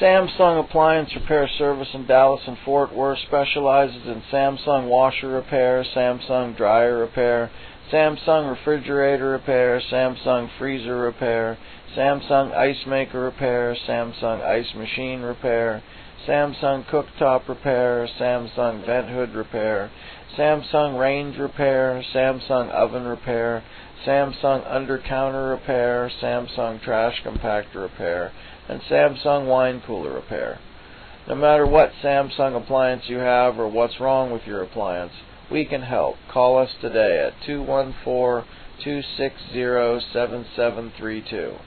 Samsung Appliance Repair Service in Dallas and Fort Worth specializes in Samsung washer repair, Samsung dryer repair, Samsung refrigerator repair, Samsung freezer repair, Samsung ice maker repair, Samsung ice machine repair, Samsung cooktop repair, Samsung vent hood repair, Samsung range repair, Samsung oven repair, Samsung under counter repair, Samsung trash compactor repair, and Samsung wine cooler repair. No matter what Samsung appliance you have or what's wrong with your appliance, we can help. Call us today at 214-260-7732.